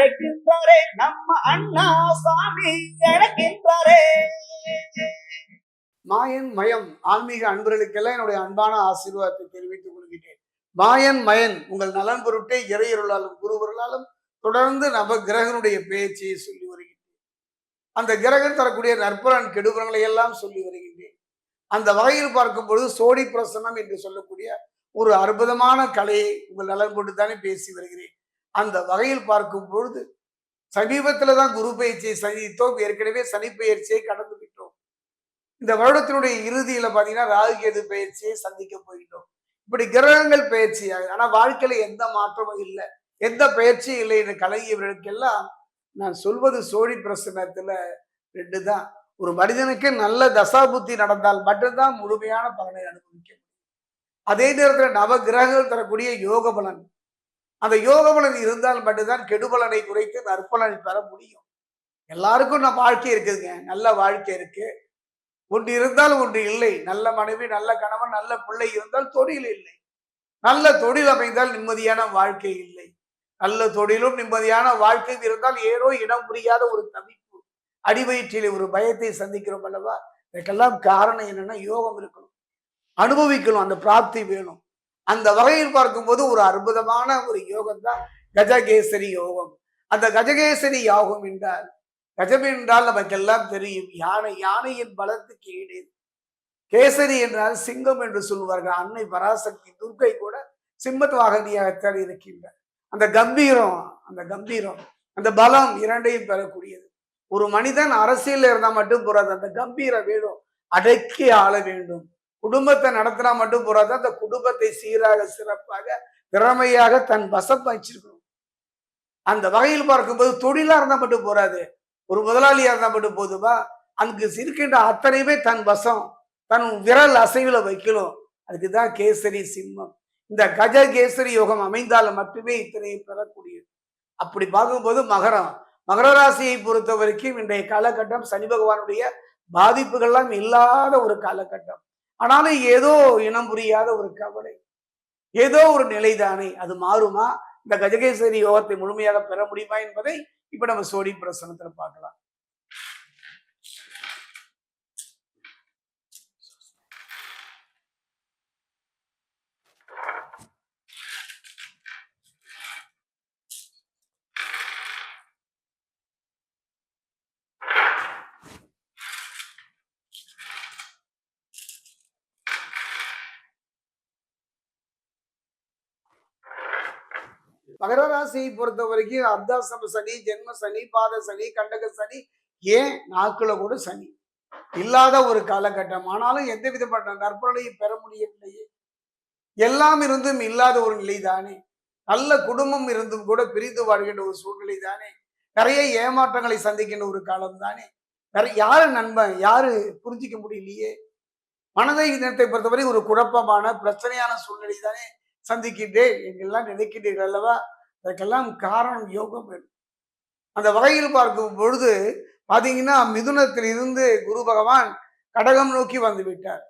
அழைக்கின்றாரே நம்ம அண்ணா சாமி அழைக்கின்றாரே. மாயன் மயம் ஆன்மீக அன்பர்களுக்கெல்லாம் என்னுடைய அன்பான ஆசீர்வாதத்தை தெரிவித்துக் கொள்கிறேன். மாயன் மயன் உங்கள் நலன் பொருட்டே இறையருளாலும் குருவர்களாலும் தொடர்ந்து நவ கிரகனுடைய பேச்சையை சொல்லி வருகின்றேன். அந்த கிரகன் தரக்கூடிய நற்பலன் கெடுபலன்களை எல்லாம் சொல்லி வருகின்றேன். அந்த வகையில் பார்க்கும் பொழுது சோடி பிரசனம் என்று சொல்லக்கூடிய ஒரு அற்புதமான கலையை உங்கள் நலன் கொண்டு தானே பேசி வருகிறேன். அந்த வகையில் பார்க்கும் பொழுது சமீபத்துல தான் குரு பயிற்சியை சந்தித்தோம். ஏற்கனவே சனி பயிற்சியை கடந்து விட்டோம். இந்த வருடத்தினுடைய இறுதியில பாத்தீங்கன்னா ராகு கேது பயிற்சியை சந்திக்க போயிட்டோம். இப்படி கிரகங்கள் பயிற்சியாக, ஆனா வாழ்க்கையில எந்த மாற்றமும் இல்லை, எந்த பயிற்சியும் இல்லை என்று கலங்கியவர்களுக்கெல்லாம் நான் சொல்வது சோழி பிரசனத்துல 2 தான். ஒரு மனிதனுக்கு நல்ல தசாபுத்தி நடந்தால் மட்டும்தான் முழுமையான பலனை அனுபவிக்க முடியும். அதே நேரத்தில் நவ கிரகங்கள் தரக்கூடிய யோக பலன், அந்த யோக பலன் இருந்தால் மட்டும்தான் கெடுபலனை குறைத்து நற்பலனை பெற முடியும். எல்லாருக்கும் நம்ம வாழ்க்கை இருக்குதுங்க, நல்ல வாழ்க்கை இருக்கு. ஒன்று இருந்தால் ஒன்று இல்லை. நல்ல மனைவி, நல்ல கணவன், நல்ல பிள்ளை இருந்தால் தொழில் இல்லை. நல்ல தொழில் அமைந்தால் நிம்மதியான வாழ்க்கை இல்லை. நல்ல தொழிலும் நிம்மதியான வாழ்க்கை இருந்தால் ஏதோ இடம் புரியாத ஒரு தவிப்பு, அடிவயிற்றிலே ஒரு பயத்தை சந்திக்கிறோம் அல்லவா? இதுக்கெல்லாம் காரணம் என்னன்னா யோகம் இருக்கணும், அனுபவிக்கணும், அந்த பிராப்தி வேணும். அந்த வகையில் பார்க்கும்போது ஒரு அற்புதமான ஒரு யோகம் தான் கஜகேசரி யோகம். அந்த கஜகேசரி யோகம் என்றால், கஜம் என்றால் நமக்கெல்லாம் தெரியும் யானை, யானையின் பலத்துக்கு ஈடு. கேசரி என்றால் சிங்கம் என்று சொல்லுவார்கள். அன்னை பராசக்தி துர்க்கை கூட சிம்மத் வாகனியாகத்தான் இருக்கின்றார். அந்த கம்பீரம், அந்த பலம் இரண்டையும் பெறக்கூடியது. ஒரு மனிதன் அரசியல் இருந்தால் மட்டும் போறாது, அந்த கம்பீரம் வேணும், அடக்கி ஆள வேண்டும். குடும்பத்தை நடத்தினா மட்டும் போறாது, அந்த குடும்பத்தை சீராக சிறப்பாக திறமையாக தன் வசம் வச்சிருக்கணும். அந்த வகையில் பார்க்கும்போது தொழிலா இருந்தா மட்டும் போறாது, ஒரு முதலாளியா இருந்தா மட்டும் போதுமா, அங்கு இருக்கின்ற அத்தனையுமே தன் வசம், தன் விரல் அசைவுல வைக்கணும். அதுக்குதான் கேசரி சிம்மம். இந்த கஜ கேசரி யோகம் அமைந்தால் மட்டுமே இத்தனையை பெறக்கூடியது. அப்படி பார்க்கும்போது மகர ராசியை பொறுத்த வரைக்கும் இன்றைய காலகட்டம் சனி பகவானுடைய பாதிப்புகள்லாம் இல்லாத ஒரு காலகட்டம். ஆனாலும் ஏதோ இனம் புரியாத ஒரு கவலை, ஏதோ ஒரு நிலைதானே, அது மாறுமா? இந்த கஜகேசரி யோகத்தை முழுமையாக பெற முடியுமா என்பதை இப்ப நம்ம சோடி பிரசனத்துல பார்க்கலாம். மகர ராசியை பொறுத்த வரைக்கும் அர்த்தாசம சனி, ஜென்ம சனி, பாத சனி, கண்டக சனி, ஏன் நாக்குல கூட சனி இல்லாத ஒரு காலகட்டம். ஆனாலும் எந்த விதப்பட்ட நற்பலனையும் பெற முடியவில்லையே. எல்லாம் இருந்தும் இல்லாத ஒரு நிலை தானே. நல்ல குடும்பம் இருந்தும் கூட பிரிந்து வாழ்கின்ற ஒரு சூழ்நிலை தானே. நிறைய ஏமாற்றங்களை சந்திக்கின்ற ஒரு காலம் தானே. யாரு நண்பன், யாரு புரிஞ்சிக்க முடியலையே. மனதை இனத்தை பொறுத்தவரை ஒரு குழப்பமான பிரச்சனையான சூழ்நிலை தானே சந்திக்கின்றேன் எங்கெல்லாம் நினைக்கின்றீர்கள் அல்லவா? அதற்கெல்லாம் காரணம் யோகம் வேணும். அந்த வகையில் பார்க்கும் பொழுது பாத்தீங்கன்னா மிதுனத்தில் இருந்து குரு பகவான் கடகம் நோக்கி வந்து விட்டார்.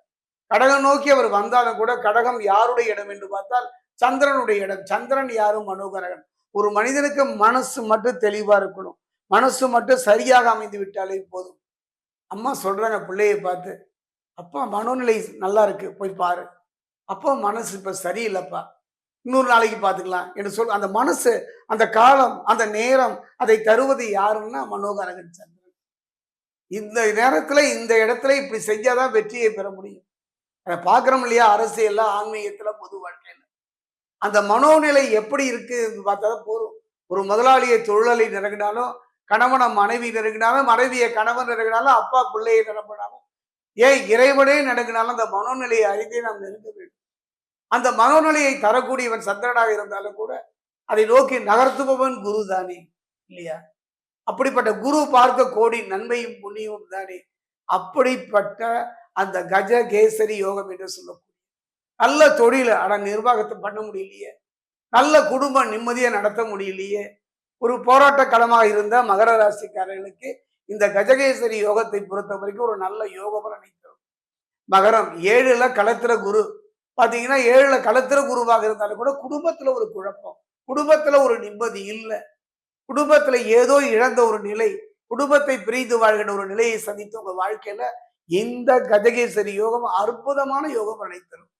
கடகம் நோக்கி அவர் வந்தாலும் கூட கடகம் யாருடைய இடம் என்று பார்த்தால் சந்திரனுடைய இடம். சந்திரன் யாரும் மனோகரகன். ஒரு மனிதனுக்கு மனசு மட்டும் தெளிவா இருக்கணும், மனசு மட்டும் சரியாக அமைந்து விட்டாலே போதும். அம்மா சொல்றாங்க பிள்ளையை பார்த்து, அப்பா மனோநிலை நல்லா இருக்கு, போய் பாரு. அப்போ மனசு இப்ப சரியில்லைப்பா, இன்னொரு நாளைக்கு பார்த்துக்கலாம் என்று சொல். அந்த மனசு, அந்த காலம், அந்த நேரம், அதை தருவது யாருன்னா மனோகரகன் சந்திரன். இந்த நேரத்துல இந்த இடத்துல இப்படி செஞ்சாதான் வெற்றியை பெற முடியும். அதை பார்க்கிறோம் இல்லையா? அரசியல்ல, ஆன்மீகத்துல, பொது வாழ்க்கையில அந்த மனோநிலை எப்படி இருக்கு பார்த்தாதான் போதும். ஒரு முதலாளியை தொழிலாளி நெருங்கினாலும், கணவனை மனைவி நெருங்கினாலும், மனைவியை கணவன் நெருங்கினாலும், அப்பா பிள்ளையை நிரப்பினாலும், ஏன் இறைவனே நெருங்கினாலும் அந்த மனோநிலையை அறிந்தே நாம் நெருங்க வேண்டும். அந்த மனோநிலையை தரக்கூடியவன் சந்திரனாக இருந்தாலும் கூட அதை நோக்கி நகர்த்துபவன் குரு தானே இல்லையா? அப்படிப்பட்ட குரு பார்க்க கோடி நன்மையும் புண்ணியமும் தானே. அப்படிப்பட்ட அந்த கஜ கேசரி யோகம் என்று சொல்லக்கூடிய நல்ல தொழில ஆனா நிர்வாகத்தை பண்ண முடியலையே, நல்ல குடும்பம் நிம்மதியா நடத்த முடியலையே, ஒரு போராட்ட களமாக இருந்த மகர ராசிக்காரர்களுக்கு இந்த கஜகேசரி யோகத்தை பொறுத்த வரைக்கும் ஒரு நல்ல யோக பலனை தரும். மகரம் 7ல களத்திர குரு பாத்தீங்கன்னா, 7ல களத்திர குருவாக இருந்தாலும் கூட குடும்பத்துல ஒரு குழப்பம், குடும்பத்துல ஒரு நிம்மதி இல்லை, குடும்பத்துல ஏதோ இழந்த ஒரு நிலை, குடும்பத்தை பிரிந்து வாழ்கின்ற ஒரு நிலையை சந்தித்த உங்க வாழ்க்கையில இந்த கஜகேசரி யோகம் அற்புதமான யோகம் அனைத்தரும்.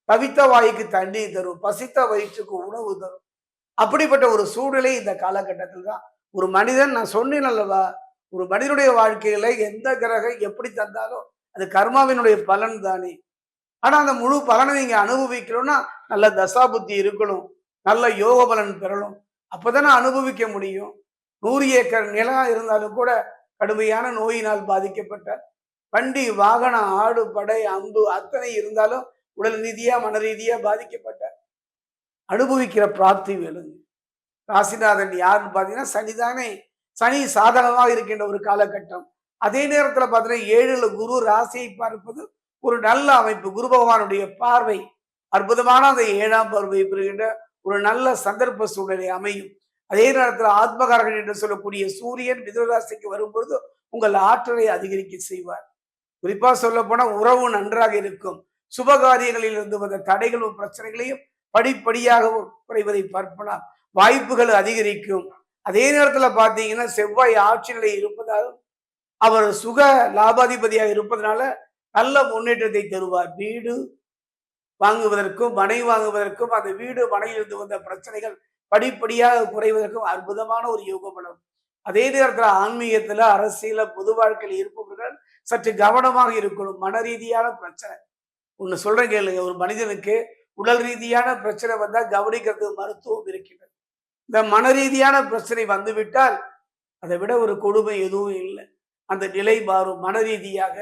தவித்த வாய்க்கு தண்ணீர் தரும், பசித்த வயிற்றுக்கு உணவு தரும். அப்படிப்பட்ட ஒரு சூழ்நிலை இந்த காலகட்டத்தில் தான் ஒரு மனிதன், நான் சொன்னேன் அல்லவா, ஒரு மனிதனுடைய வாழ்க்கையில எந்த கிரகம் எப்படி தந்தாலும் அது கர்மாவினுடைய பலன் தானே. ஆனா அந்த முழு பலனை நீங்க அனுபவிக்கணும்னா நல்ல தசாபுத்தி இருக்கணும், நல்ல யோக பலன் பெறணும். அப்பதானே அனுபவிக்க முடியும். 100 ஏக்கர் நிலம் இருந்தாலும் கூட கடுமையான நோயினால் பாதிக்கப்பட்ட வண்டி வாகனம் ஆடு படை அம்பு அத்தனை இருந்தாலும் உடல் ரீதியா மன ரீதியா பாதிக்கப்பட்ட அனுபவிக்கிற பிராப்தி வேணுங்க. ராசிநாதன் யாருன்னு பாத்தீங்கன்னா சனிதானே. சனி சாதகமாக இருக்கின்ற ஒரு காலகட்டம். அதே நேரத்துல பாத்தீங்கன்னா 7ல குரு ராசியை பார்ப்பது ஒரு நல்ல அமைப்பு. குரு பகவானுடைய பார்வை அற்புதமான அந்த 7ஆம் பார்வை பெறுகின்ற ஒரு நல்ல சந்தர்ப்ப சூழ்நிலை அமையும். அதே நேரத்தில் ஆத்மகாரகன் என்று சொல்லக்கூடிய சூரியன் மிதுனராசிக்கு வரும்பொழுது உங்கள் ஆற்றலை அதிகரிக்க செய்வார். குறிப்பா சொல்ல போனா உறவு நன்றாக இருக்கும். சுபகாரியங்களில் இருந்து வந்த தடைகளும் பிரச்சனைகளையும் படிப்படியாக குறைவதை பார்க்கலாம். வாய்ப்புகள் அதிகரிக்கும். அதே நேரத்துல பாத்தீங்கன்னா செவ்வாய் ஆட்சி நிலை இருப்பதாலும் அவர் சுக லாபாதிபதியாக இருப்பதனால நல்ல முன்னேற்றத்தை தருவார். வீடு வாங்குவதற்கும் மனை வாங்குவதற்கும் அந்த வீடு மனையிலிருந்து வந்த பிரச்சனைகள் படிப்படியாக குறைவதற்கும் அற்புதமான ஒரு யோக பலம். அதே நேரத்துல ஆன்மீகத்துல அரசியல பொது வாழ்க்கையில் இருப்பவர்கள் சற்று கவனமாக இருக்கணும். மன ரீதியான பிரச்சனை ஒண்ணு சொல்றேன் கேளுங்க. ஒரு மனிதனுக்கு உடல் ரீதியான பிரச்சனை வந்தா கவனிக்கிறது மருத்துவம் இருக்கின்றது. இந்த மன ரீதியான பிரச்சனை வந்துவிட்டால் அதை விட ஒரு கொடுமை எதுவும் இல்லை. அந்த நிலை மாறும். மன ரீதியாக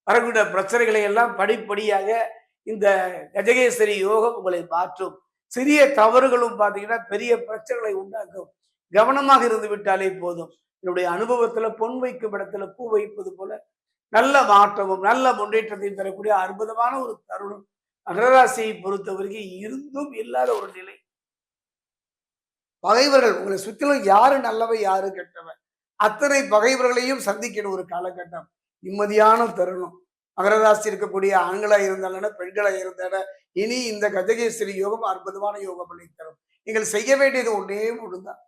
வரக்கூடிய பிரச்சனைகளை எல்லாம் படிப்படியாக இந்த கஜகேசரி யோகம் உங்களை மாற்றும். சிறிய தவறுகளும் பார்த்தீங்கன்னா பெரிய பிரச்சனைகளை உண்டாக்கும். கவனமாக இருந்து விட்டாலே போதும். என்னுடைய அனுபவத்துல பொன் வைக்கும் இடத்துல பூ வைப்பது போல நல்ல மாற்றமும் நல்ல முன்னேற்றத்தையும் தரக்கூடிய அற்புதமான ஒரு தருணம் மகராசியை பொறுத்தவரைக்கும் இருந்தும் இல்லாத ஒரு நிலை. பகைவர்கள் உங்களை சுற்றிலும் யாரு நல்லவன் யாரு கெட்டவன் அத்தனை பகைவர்களையும் சந்திக்கிற ஒரு காலகட்டம். நிம்மதியான தருணம். மகராசி இருக்கக்கூடிய ஆண்களா இருந்தாலும் பெண்களா இருந்தாலும் இனி இந்த கஜகேசரி யோகம் அற்புதமான யோகம் பண்ணி தரும். நீங்கள் செய்ய வேண்டியது ஒன்னே ஒண்ணுதான்.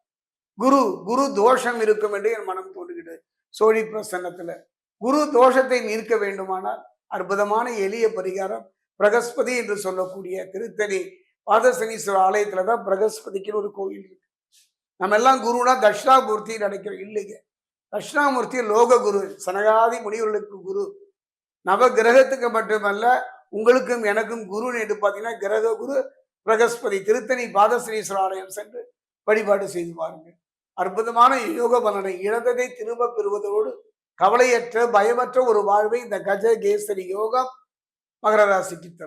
குரு குரு தோஷம் இருக்கும் என்று என் மனம் தோன்றுகிறது. சோழி பிரசன்னத்துல குரு தோஷத்தை நீர்க்க வேண்டுமானால் அற்புதமான எளிய பரிகாரம் பிரகஸ்பதி என்று சொல்லக்கூடிய திருத்தணி பாதசனீஸ்வரர் ஆலயத்துலதான் பிரகஸ்பதிக்கு ஒரு கோயில் இருக்கு. நம்ம எல்லாம் குருனா தட்சிணாமூர்த்தி நினைக்கிறோம். இல்லைங்க. தட்சிணாமூர்த்தி லோக குரு, சனகாதி முனிவர்களுக்கு குரு. நவ கிரகத்துக்கு மட்டுமல்ல உங்களுக்கும் எனக்கும் குரு என்று பார்த்தீங்கன்னா கிரக குரு பிரகஸ்பதி. திருத்தணி பாதசனீஸ்வரர் ஆலயம் சென்று வழிபாடு செய்து பாருங்கள். அற்புதமான யோக பலனை இழந்ததை திரும்ப பெறுவதோடு கவலையற்ற பயமற்ற ஒரு வாழ்வை இந்த கஜகேசரி யோகம் மகர ராசிக்கு தரும்.